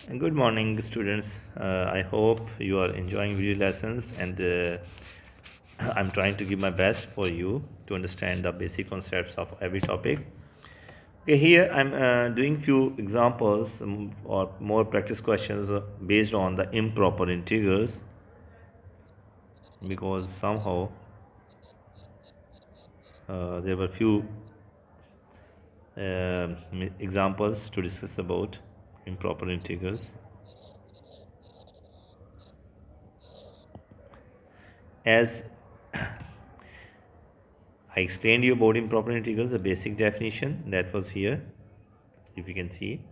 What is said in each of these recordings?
Good morning, students. I hope you are enjoying video lessons, and I'm trying to give my best for you to understand the basic concepts of every topic. Okay, here I'm doing few examples or more practice questions based on the improper integrals because somehow there were few examples to discuss about improper integrals. As I explained you about improper integrals, the basic definition that was here, if you can see.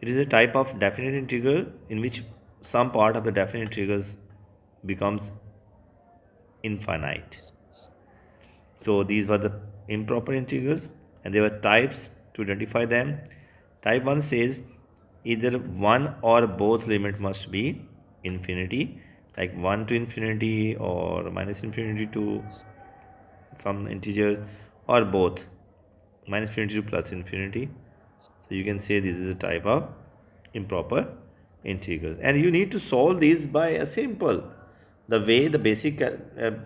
It is a type of definite integral in which some part of the definite integrals becomes infinite. So these were the improper integrals and there were types to identify them. Type 1 says either one or both limit must be infinity, like 1 to infinity or minus infinity to some integers, or both minus infinity to plus infinity. So you can say this is a type of improper integrals, and you need to solve these by a simple the way the basic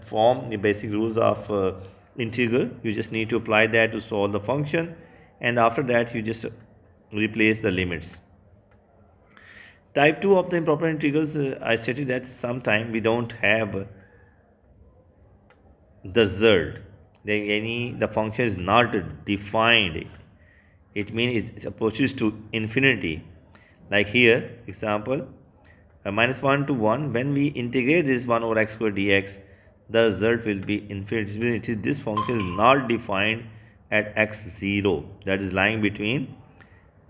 form, the basic rules of integral. You just need to apply that to solve the function, and after that you just replace the limits. Type 2 of the improper integrals, I stated that sometime we don't have the result, the function is not defined. It means it approaches to infinity. Like here example, minus 1 to 1, when we integrate this 1 over x square dx, the result will be infinity. It is this function is not defined at x0, that is lying between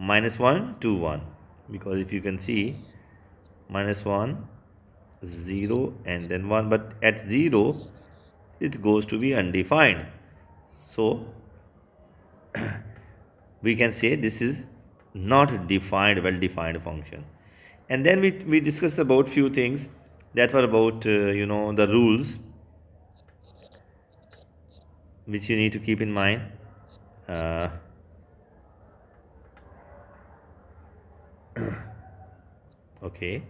minus 1 to 1, because if you can see minus 1 0 and then 1, but at 0 it goes to be undefined. So we can say this is not defined, well defined function. And then we discussed about few things that were about the rules which you need to keep in mind. uh, okay,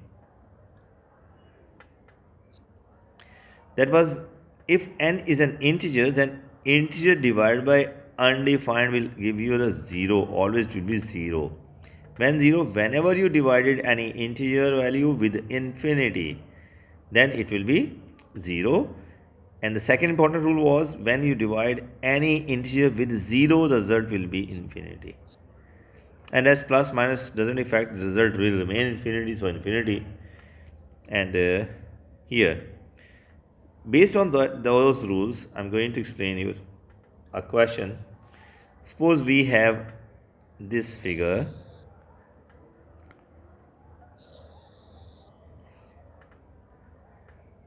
that was, if n is an integer, then integer divided by undefined will give you a 0, always will be 0. When 0, whenever you divided any integer value with infinity, then it will be 0. And the second important rule was, when you divide any integer with 0, the result will be infinity. And as plus minus doesn't affect, the result will remain infinity, so infinity. And here, based on those rules, I'm going to explain you a question. Suppose we have this figure,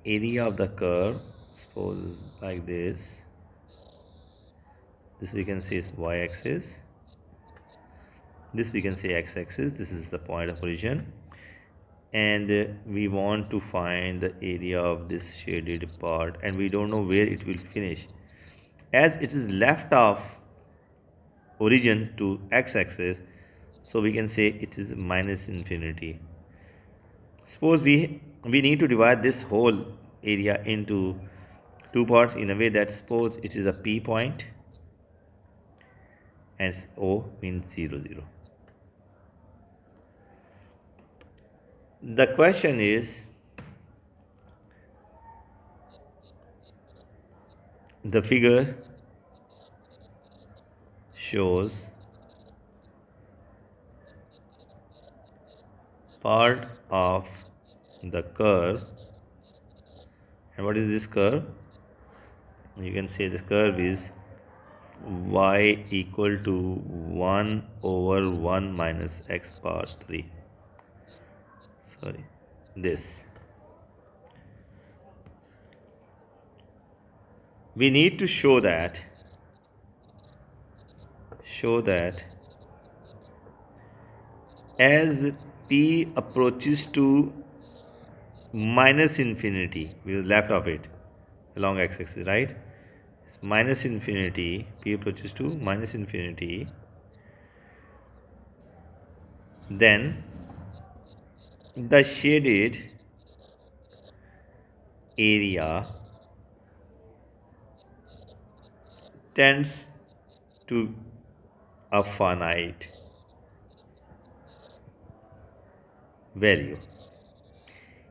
area of the curve, suppose like this. This we can say is y-axis, this we can say x-axis, this is the point of origin, and we want to find the area of this shaded part, and we don't know where it will finish. As it is left of origin to x-axis, so we can say it is minus infinity. Suppose we need to divide this whole area into two parts in a way that, suppose it is a P point and O means 0 0. The question is, the figure shows part of the curve, and what is this curve? You can say this curve is y equal to 1 over 1 minus x power 3. Sorry, this. We need to show that as p approaches to minus infinity, because left of it along x-axis, right? It's minus infinity, p approaches to minus infinity, then the shaded area tends to a finite value.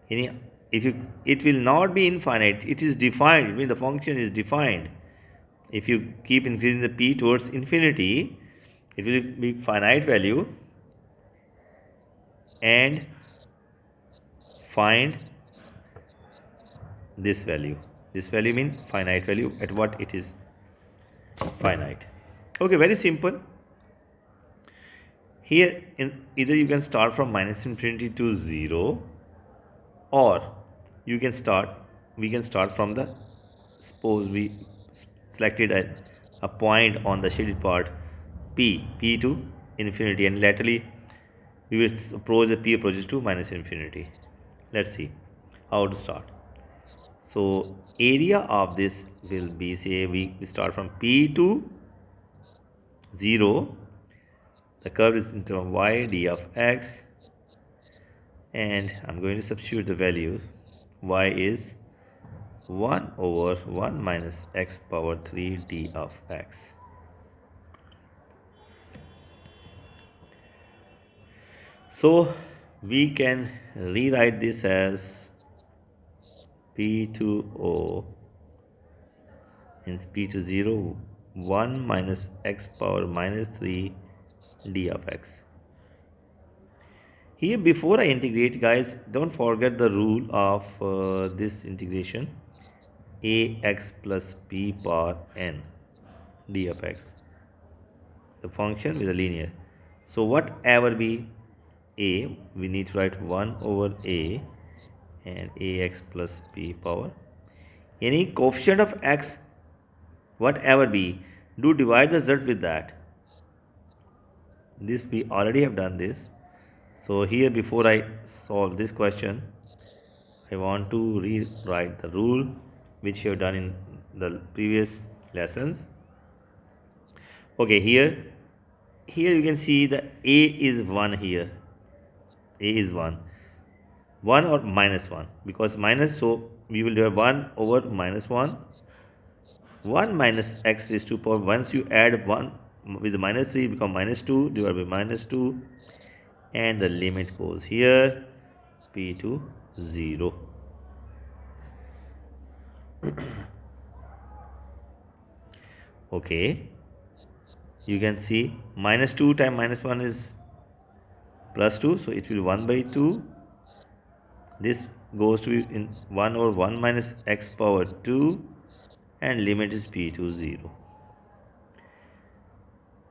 Any, if you, it will not be infinite, it is defined, when the function is defined. If you keep increasing the p towards infinity, it will be finite value and find this value. This value means finite value at what it is finite. Okay, very simple. Here, either you can start from minus infinity to 0, or we can start from the, suppose we selected a point on the shaded part p to infinity, and laterally we will approach the p approaches to minus infinity. Let's see how to start. So area of this will be, say we start from p to 0. The curve is into y d of x, and I'm going to substitute the value. Y is 1 over 1 minus x power 3 d of x. So we can rewrite this as p to o means p to 0 1 minus x power minus 3 d of x. Here, before I integrate, guys, don't forget the rule of this integration: ax plus b power n d of x. The function with a linear. So whatever be a, we need to write 1 over a and ax plus b power. Any coefficient of x, whatever be, do divide the result with that. This we already have done this. So here, before I solve this question, I want to rewrite the rule which you have done in the previous lessons. Okay, here you can see the a is 1 here. A is 1 or minus 1, because minus, so we will do 1 over minus 1 minus x raised to power. Once you add 1 with the minus 3, become minus 2 divided by minus 2, and the limit goes here, p to 0. Okay, you can see minus 2 times minus 1 is plus 2, so it will be 1 by 2. This goes to in 1 over 1 minus x power 2, and limit is p to 0.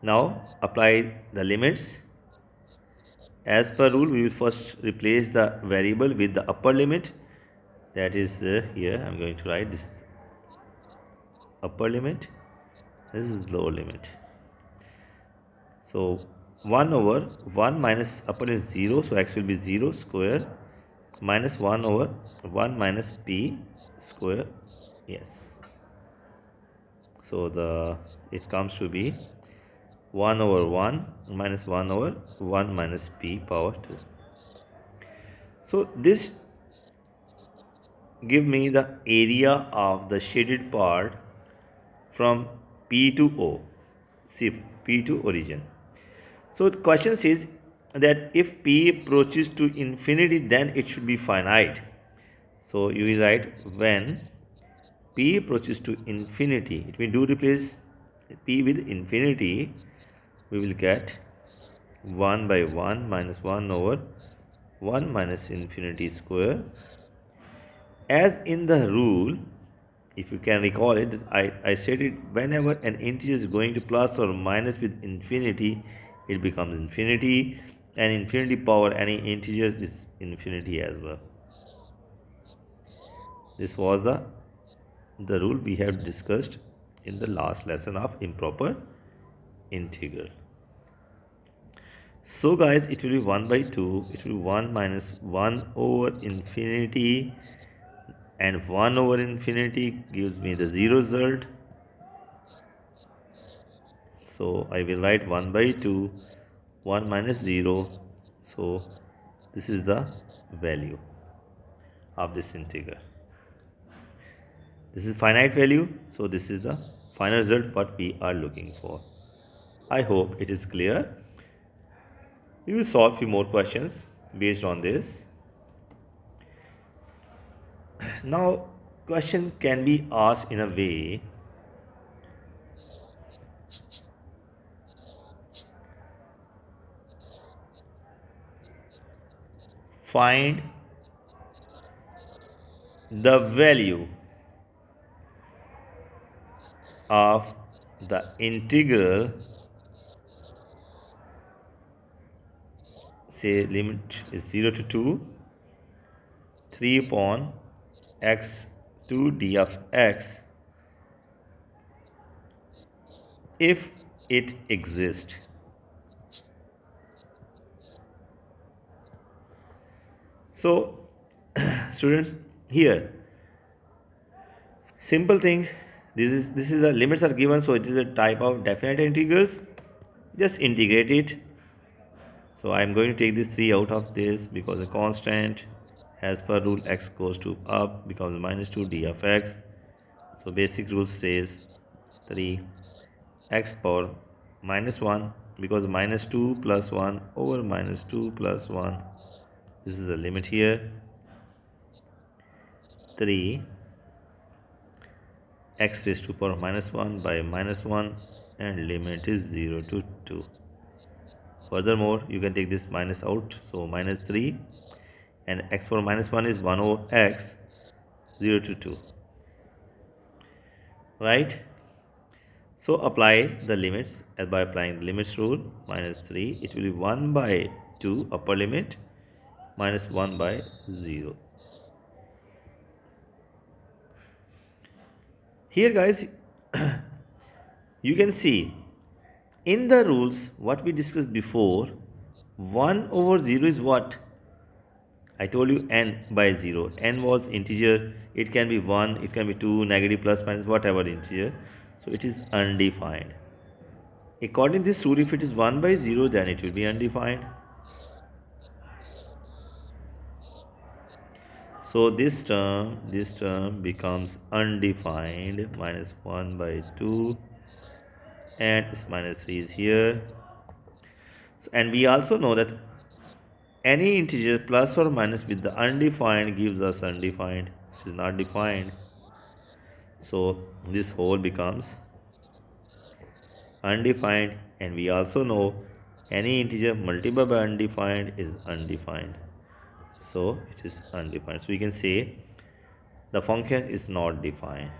Now apply the limits. As per rule, we will first replace the variable with the upper limit. That is here I'm going to write this is upper limit, this is lower limit. So 1 over 1 minus upper limit is 0, so x will be 0 square minus 1 over 1 minus p square. Yes, so it comes to be 1 over 1 minus 1 over 1 minus p power 2. So this give me the area of the shaded part from P to O, see P to origin. So the question says that if P approaches to infinity, then it should be finite. So you will write when P approaches to infinity, it will do replace P with infinity, we will get 1 by 1 minus 1 over 1 minus infinity square. As in the rule, if you can recall it, I stated whenever an integer is going to plus or minus with infinity, it becomes infinity, and infinity power any integer is infinity as well. This was the rule we have discussed in the last lesson of improper integral. So guys, it will be 1 by 2, it will be 1 minus 1 over infinity, and 1 over infinity gives me the 0 result. So I will write 1 by 2, 1 minus 0, so This is the value of this integer. This is finite value, so this is the final result what we are looking for. I hope it is clear. We will solve few more questions based on this. Now, question can be asked in a way, find the value of the integral, say limit is 0 to 2, 3 upon x 2 d of x, if it exists. So, students, here simple thing, this is the limits are given, so it is a type of definite integrals. Just integrate it. So I am going to take this 3 out of this because a constant, as per rule, x goes to up becomes minus 2 d of x. So basic rule says 3 x power minus 1, because minus 2 plus 1 over minus 2 plus 1. This is a limit here. 3 x raised to power minus 1 by minus 1, and limit is 0 to 2. Furthermore, you can take this minus out, so minus 3, and x power minus 1 is 1 over x, 0 to 2, right? So apply the limits, as by applying the limits rule, minus 3, it will be 1 by 2 upper limit minus 1 by 0. Here guys, you can see in the rules what we discussed before, 1 over 0 is what? I told you n by 0. N was integer, it can be 1, it can be 2, negative, plus, minus, whatever integer. So it is undefined. According to this rule, if it is 1 by 0, then it will be undefined. So this term becomes undefined, minus 1 by 2, and this minus 3 is here. So, and we also know that any integer plus or minus with the undefined gives us undefined. It is not defined. So this whole becomes undefined, and we also know any integer multiplied by undefined is undefined. So it is undefined. So we can say the function is not defined.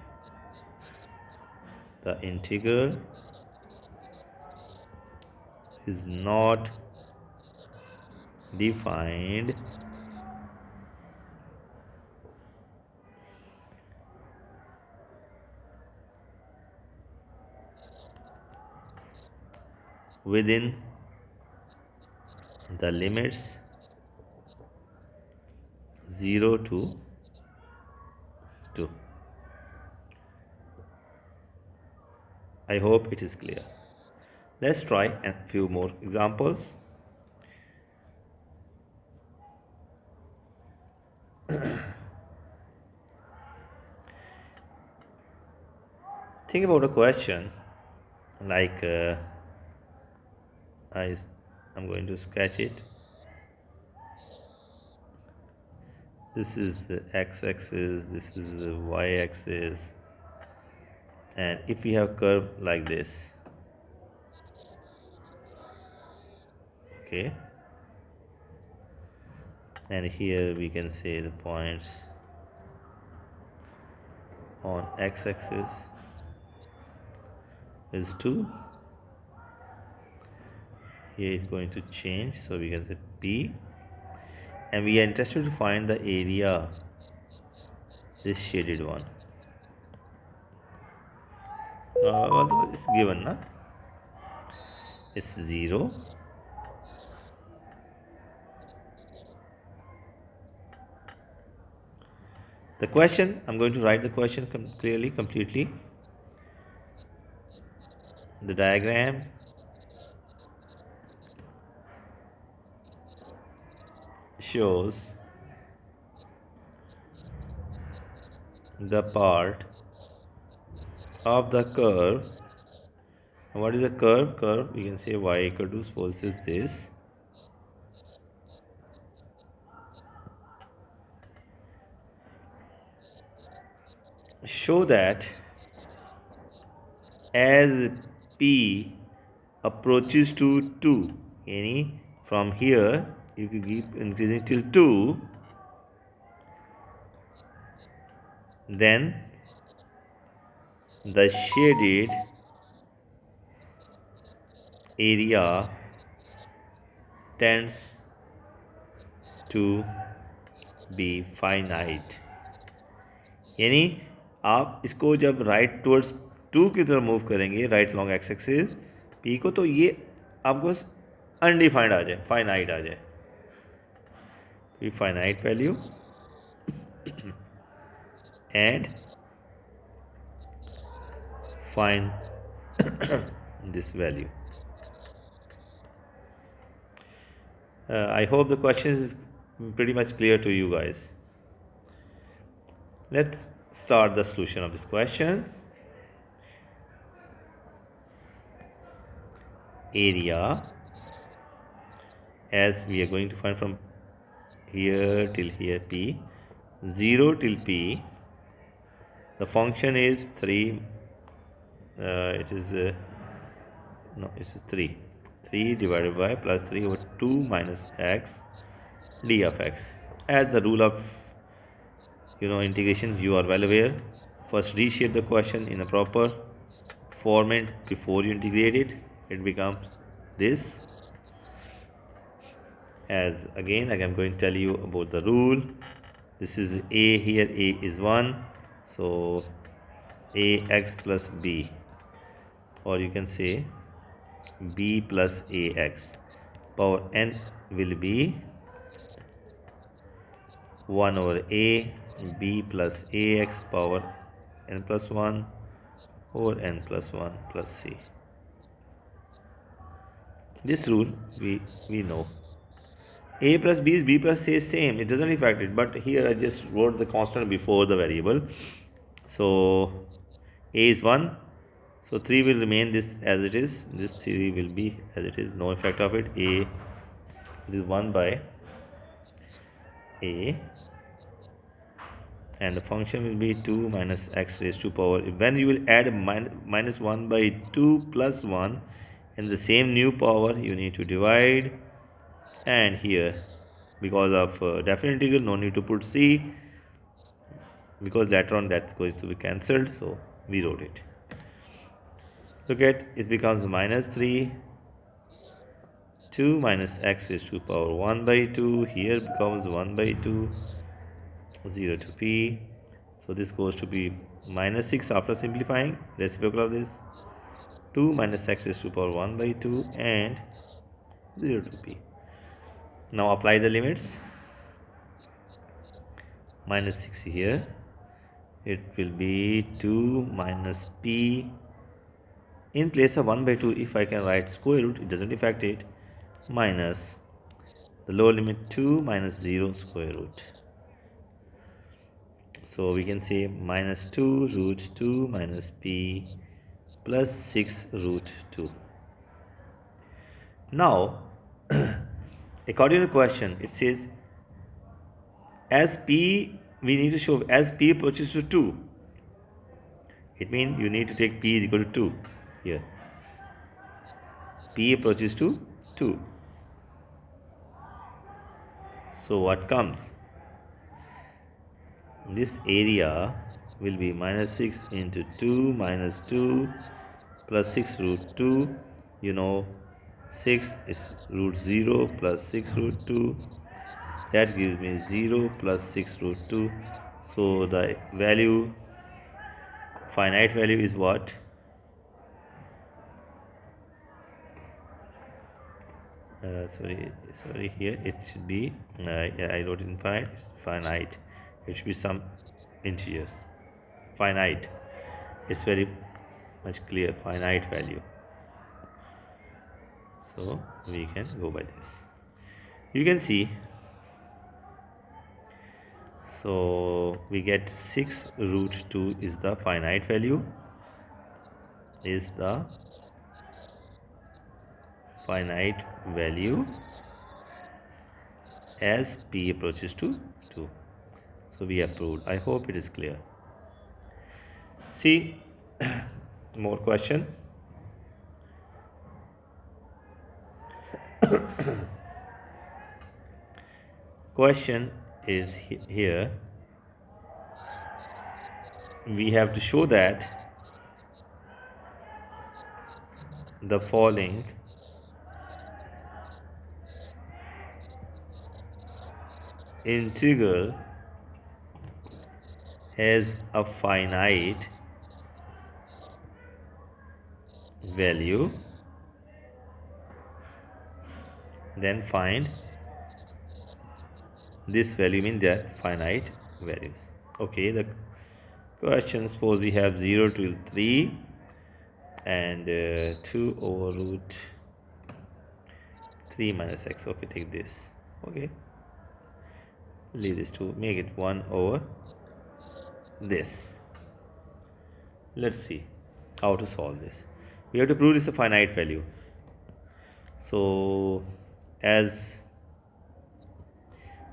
The integral is not defined within the limits 0 to 2. I hope it is clear. Let's try a few more examples. Think about a question like I'm going to sketch it. This is the x-axis, this is the y-axis, and if we have curve like this, okay, and here we can say the points on x-axis is 2. Here it's going to change, so we can say P, and we are interested to find the area, this shaded one. It's given, na? It's 0. The question, I'm going to write the question clearly, completely. The diagram shows the part of the curve. What is a curve? Curve, we can say y equal to, suppose is this. Show that as p approaches to 2, any from here, if you keep increasing till 2, then the shaded area tends to be finite. यानी आप इसको जब right towards 2 की तरफ move करेंगे, right long x axis P को, तो ये आपको अनडिफाइंड आ जाए, फाइनाइट आ जाए, finite value and find this value. I hope the question is pretty much clear to you guys. Let's start the solution of this question. Area, as we are going to find from here till here p, 0 till p, the function is 3, it is no, it's 3 divided by plus 3 over 2 minus x d of x. As the rule of integration you are well aware, first reshape the question in a proper format before you integrate it. It becomes this. As again I am going to tell you about the rule. This is a, here a is 1, so ax plus b, or you can say b plus ax, power n will be 1 over a, b plus ax power n plus 1 over n plus 1 plus c. This rule we know. A plus b is b plus c is same, it doesn't affect it, but here I just wrote the constant before the variable. So a is 1, so 3 will remain this as it is, this 3 will be as it is, no effect of it. A is 1 by a, and the function will be 2 minus x raised to power. When you will add minus 1 by 2 plus 1 in the same new power, you need to divide, and here because of definite integral no need to put c, because later on that's going to be cancelled, so we wrote it. Look at it, becomes minus 3, 2 minus x raised to power 1 by 2, here becomes 1 by 2, 0 to p, so this goes to be minus 6 after simplifying, reciprocal of this, 2 minus x raised to power 1 by 2 and 0 to p. Now apply the limits. Minus 6 here, it will be 2 minus p, in place of 1 by 2 if I can write square root, it doesn't affect it, minus the lower limit 2 minus 0 square root. So we can say minus 2 root 2 minus p plus 6 root 2. Now according to the question, it says as p, we need to show as p approaches to 2, it means you need to take p is equal to 2 here. P approaches to 2. So what comes? This area will be minus 6 into 2 minus 2 plus 6 root 2. 6 is root 0 plus 6 root 2. That gives me 0 plus 6 root 2. So the value, finite value is what? Sorry, here it should be, I wrote infinite, it's finite. It should be some integers. Finite. It's very much clear, finite value. So we can go by this. You can see So we get 6 root 2 is the finite value, is the finite value as p approaches to 2. So we have proved. I hope it is clear. See, more question. Question is here. We have to show that the following integral has a finite value, then find this value, mean they are finite values. Okay, the question, suppose we have 0 till 3 and 2 over root 3 minus x. Okay, take this. Okay, leave this to make it 1 over this. Let's see how to solve this. We have to prove this a finite value. So as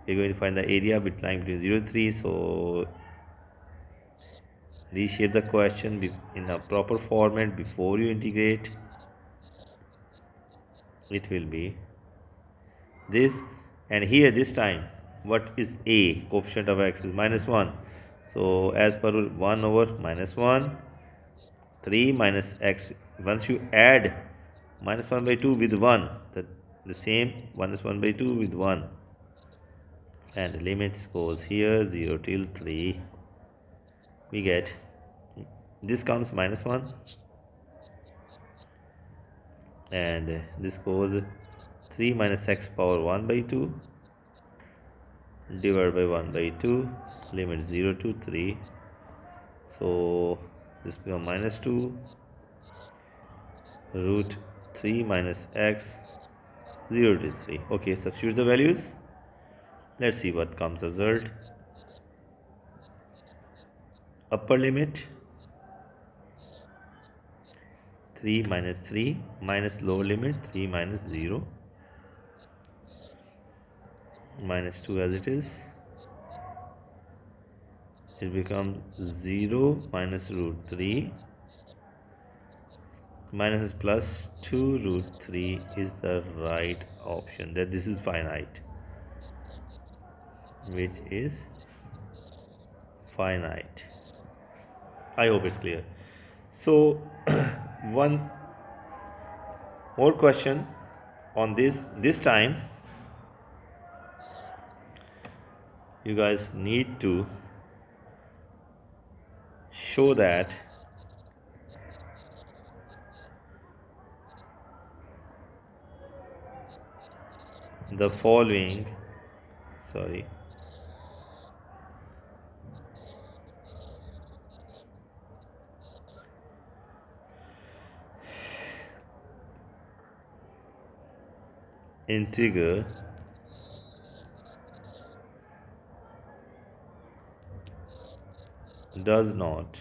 we're going to find the area lying between 0 and 3, so reshape the question in a proper format before you integrate. It will be this, and here this time what is a? Coefficient of x is -1. So as per rule, 1 over -1, 3 minus x. Once you add -1 by 2 with 1, the same -1 by 2 with 1, and the limits goes here 0 till 3. We get this comes -1 and this goes 3 minus x power 1 by 2 divided by 1 by 2, limit 0 to 3. So this becomes -2 root 3 minus x 0 to 3. Okay, substitute the values. Let's see what comes result. Upper limit 3 minus 3 minus lower limit 3 minus 0 minus 2 as it is. It becomes 0 minus root 3 minus is plus 2 root 3 is the right option. That this is finite, which is finite. I hope it's clear. So one more question on this time you guys need to show that the following integer does not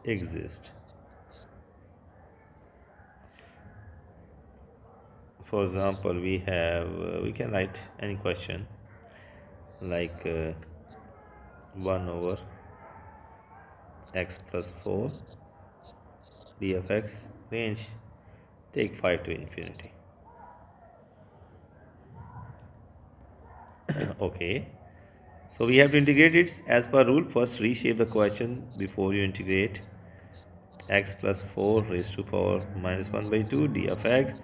exist. For example, we have we can write any question like 1 over x plus 4 d of x, range take 5 to infinity. Okay, so we have to integrate it as per rule. First reshape the question before you integrate. X plus 4 raised to power -1 by 2 d of x.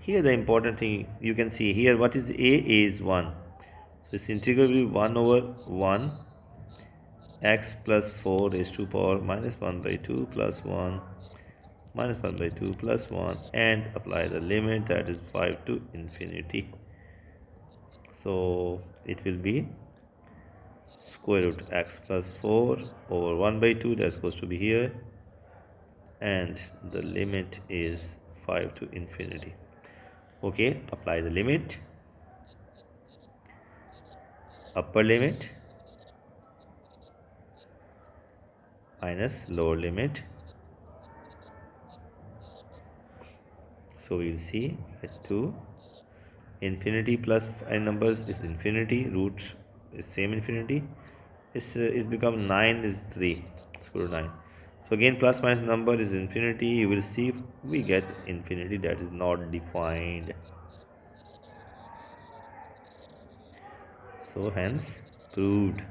Here the important thing you can see here, what is a is 1, so this integral will be 1 over 1 x plus 4 raised to power -1 by 2 plus 1 -1 by 2 plus 1, and apply the limit, that is 5 to infinity. So it will be square root x plus 4 over 1 by 2, that's supposed to be here, and the limit is 5 to infinity. Okay, apply the limit. upper limit minus lower limit. So we'll see at 2. Infinity plus n numbers is infinity. Root is same infinity. It's become 9 is 3. Square root 9. So again plus minus number is infinity. You will see we get infinity that is not defined. So hence proved.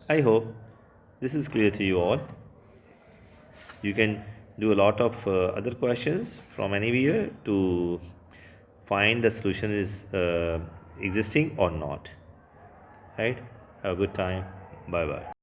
I hope this is clear to you all. You can do a lot of other questions from anywhere to find the solution is existing or not. Right? Have a good time. Bye bye.